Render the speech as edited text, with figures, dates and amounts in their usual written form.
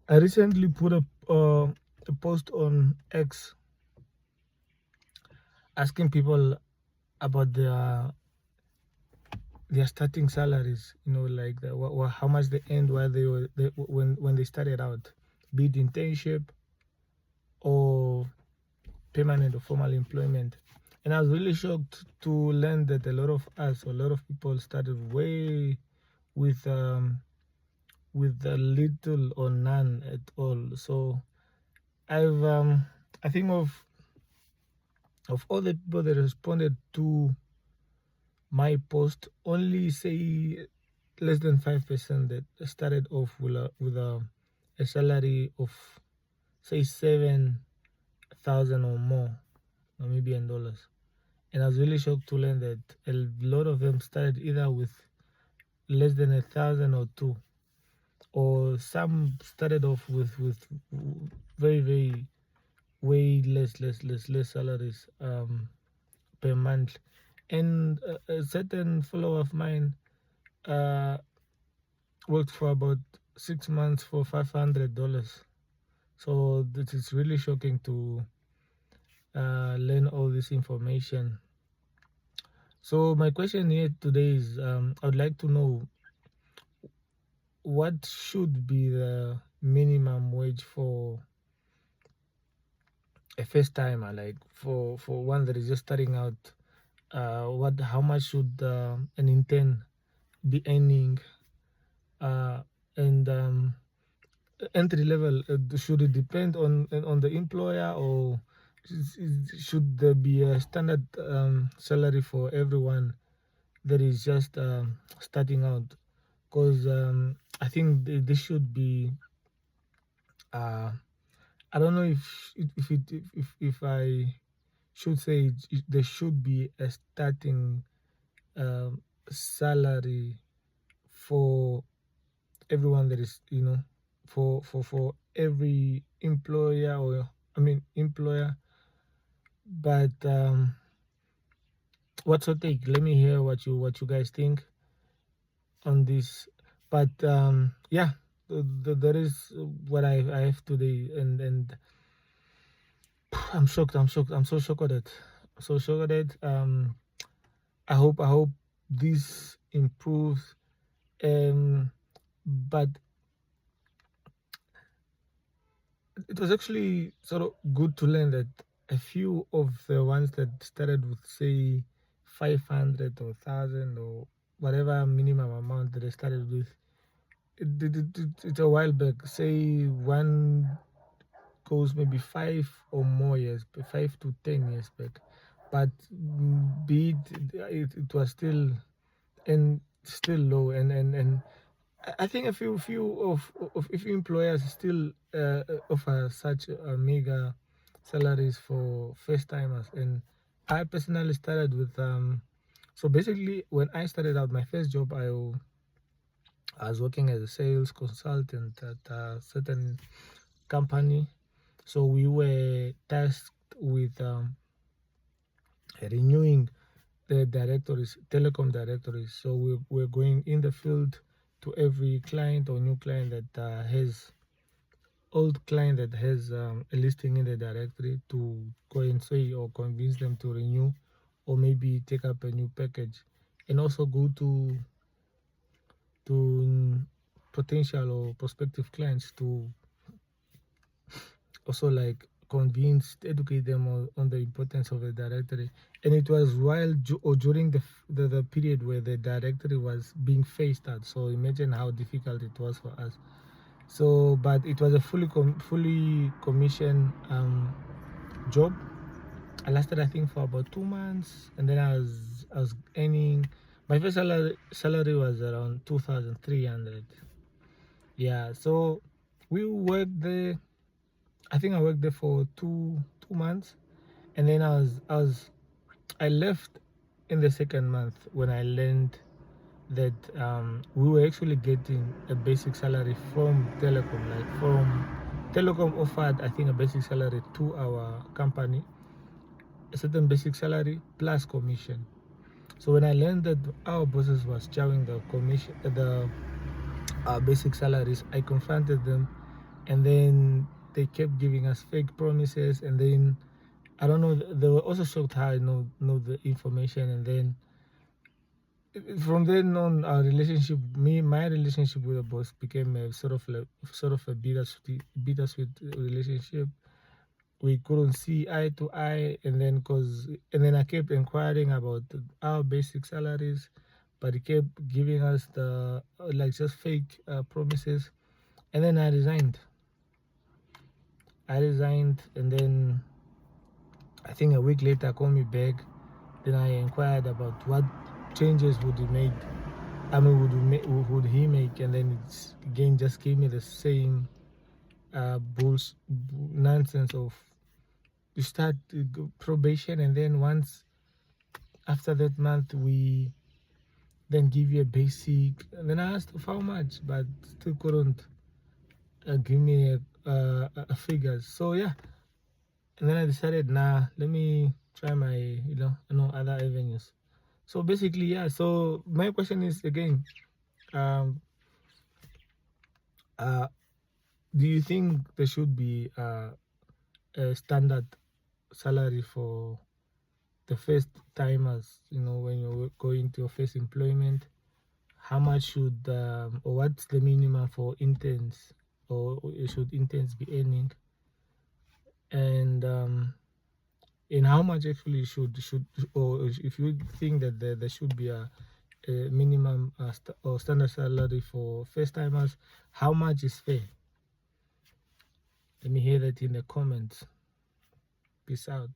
I recently put a post on X asking people about their starting salaries. Like how much they earned while when they started out, be it internship or permanent or formal employment. And I was really shocked to learn that a lot of people started way with a little or none at all. So I've I think of all the people that responded to my post, only say less than 5% that started off with a salary of say 7,000 or more Namibian dollars. And I was really shocked to learn that a lot of them started either with less than 1,000 or two, or some started off with very very way less salaries per month. And a certain follower of mine uh, worked for about 6 months for $500. So this is really shocking to learn all this information. So my question here today is, I would like to know what should be the minimum wage for a first timer, like for one that is just starting out. How much should an intern be earning, and entry level, should it depend on the employer, or should there be a standard salary for everyone that is just starting out? Because I think this should be, uh, I don't know if I should say there should be a starting salary for everyone that is, for every employer, or I mean employer. But what's your take? Let me hear what you guys think on this. But yeah, that is what I have today. And I'm shocked. I'm so shocked at it. So shocked at it. I hope this improves. But it was actually sort of good to learn that a few of the ones that started with, say, 500 or 1,000 or whatever minimum amount that they started with, it's a while back. Say one goes maybe 5 or more years, 5 to 10 years back. But be it was still, and still low. And I think a few employers still offer such mega salaries for first timers. And I personally started with so basically when I started out my first job, I was working as a sales consultant at a certain company. So we were tasked with renewing the directories, telecom directories. So we're going in the field to every client or new client that has old client that has a listing in the directory, to go and say or convince them to renew, or maybe take up a new package. And also go to potential or prospective clients to also like convince, educate them on the importance of the directory. And it was while or during the period where the directory was being phased out. So imagine how difficult it was for us. So but it was a fully commissioned job. I lasted, I think, for about 2 months, and then I was earning, my first salary was around 2,300. Yeah, so we worked there. I think I worked there for two months, and then I left in the second month when I learned that we were actually getting a basic salary from telecom. Like from telecom offered, I think, a basic salary to our company, a certain basic salary plus commission. So when I learned that our bosses was charging the commission, the basic salaries, I confronted them and then they kept giving us fake promises, and then I don't know, they were also shocked how I know the information. And then from then on, our relationship, my relationship with the boss became a sort of a bittersweet relationship. We couldn't see eye to eye, and then I kept inquiring about our basic salaries, but he kept giving us the like just fake promises. And then I resigned, and then I think a week later, called me back. Then I inquired about what changes would he make. I mean, would he make? And then it's again just gave me the same nonsense of you start probation, and then once after that month we then give you a basic. And then I asked of how much, but still couldn't give me a figures. So yeah, and then I decided, nah, let me try my other avenues. So basically, yeah. So my question is again, um, do you think there should be a standard salary for the first timers? When you're going to your first employment, how much should or what's the minimum for interns, or should interns be earning? And in how much actually should or if you think that there should be a minimum or standard salary for first timers, how much is fair? Let me hear that in the comments. Peace out.